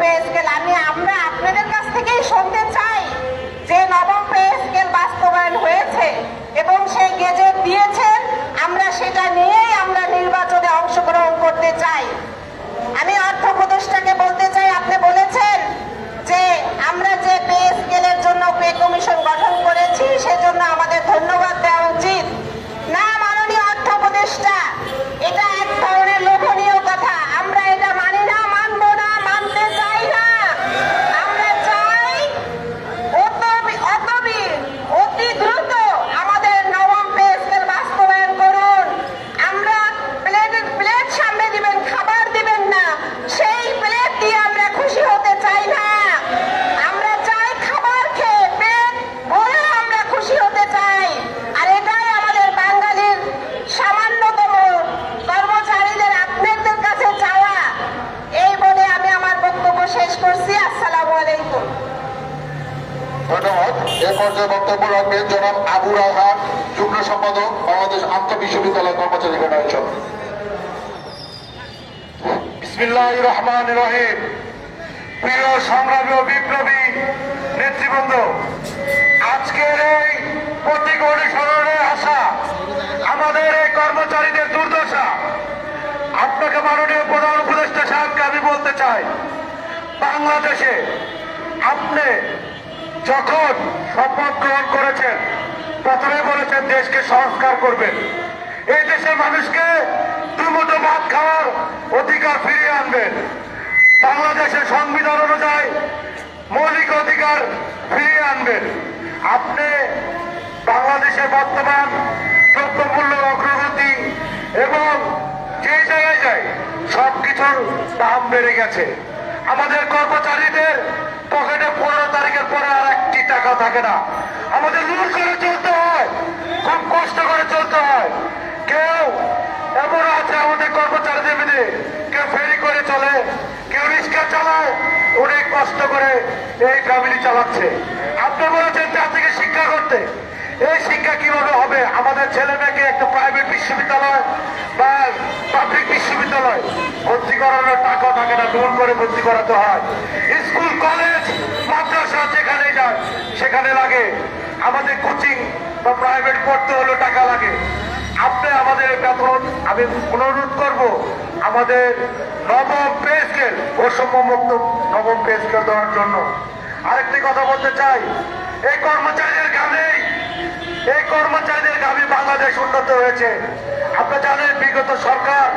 Pay scale আমরা আপনাদের কাছ থেকেই শুনতে চাই যে নবম পে স্কেল বাস্তবায়ন হয়েছে এবং সেই গেজেট দিয়েছেন, আমরা সেটা নিয়েই আমরা নির্বাচনে অংশগ্রহণ করতে চাই। আমি অর্থ উপদেষ্টাকে বলতে চাই, আপনি বলেছেন যে আমরা যে পে স্কেলের জন্য পে কমিশন গঠন করেছি সেজন্য আমাদের ধন্যবাদ দেওয়া উচিত। না মাননীয় অর্থ উপদেষ্টা, এটা এক ধরনের লোভনীয় কথা। আমরা এটা মানি না, মানবো না, মানতে চাই না। আমরা চাই অতি দ্রুত আমাদের নবম পে স্কেল বাস্তবায়ন করুন। আমরা প্লেট সামনে দিবেন, খাবার দিবেন না, সেই প্লেট দিয়ে আমরা খুশি হতে চাই না। আমরা চাই খাবার খেয়ে পেট ভরে আমরা খুশি হতে চাই। আর এটাই আমাদের বাঙালির সামান্যতম কর্মচারীদের আপনাদের কাছে চাওয়া। এই বলে আমি আমার বক্তব্য শেষ করছি। আসসালামু আলাইকুম। ধন্যবাদ। এ পর্যায়ে বক্তব্য রাখবেন জনাব আবু রায়হান, যুগ্ম সম্পাদক, বাংলাদেশ আন্তঃবিশ্ববিদ্যালয় কর্মচারী ফেডারেশন। বিসমিল্লাহির রহমানির রহিম। প্রিয় সংগ্রামী ও বিপ্লবী নেতৃবৃন্দ, আজকের এই প্রতিকূল স্মরণে আসা আমাদের এই কর্মচারীদের দুর্দশা, আপনাকে মাননীয় প্রধান উপদেষ্টা সাহেবকে আমি বলতে চাই, বাংলাদেশে আপনি যখন শপথ গ্রহণ করেছেন প্রথমে বলেছেন দেশকে সংস্কার করবেন, এই দেশের মানুষকে দুমুঠো ভাত খাওয়ার অধিকার ফিরিয়ে আনবেন, বাংলাদেশের সংবিধান অনুযায়ী মৌলিক অধিকার ফিরিয়ে আনবেন। আপনি বাংলাদেশের বর্তমান দ্রব্যমূল্যের অগ্রগতি এবং যে জায়গায় যায় সবকিছুর দাম বেড়ে গেছে। আমাদের কর্মচারীদের পকেটে 15 তারিখের পরে আর একটি টাকা থাকে না। আমাদের লুট করে চলতে হয়, খুব কষ্ট করে চলতে হয়। কেউ এমন আছে আমাদের কর্মচারীদের মিলে, কেউ ফেরি করে চলে, কেউ রিক্সা চালায়, অনেক কষ্ট করে এই ফ্যামিলি চালাচ্ছে। আপনি বলেছেন জাতিকে শিক্ষা করতে, এই শিক্ষা কিভাবে হবে? আমাদের ছেলে মেয়েকে একটা প্রাইভেট বিশ্ববিদ্যালয় বা পাবলিক বিশ্ববিদ্যালয় ভর্তি করানোর টাকা থাকে না, লোন করে ভর্তি করাতে হয়। স্কুল কলেজ মাদ্রাসা যেখানে যায় সেখানে লাগে। আমাদের কোচিং বা প্রাইভেট পড়তে হলেও টাকা লাগে। আপনি আমাদের বেতন, আমি অনুরোধ করব আমাদের নবম পে স্কেল, বৈষম্যমুক্ত নবম পে স্কেল দেওয়ার জন্য। আরেকটি কথা বলতে চাই, এই কর্মচারীদের গ্রামে বাংলাদেশ উন্নত হয়েছে। আপনি জানেন বিগত সরকার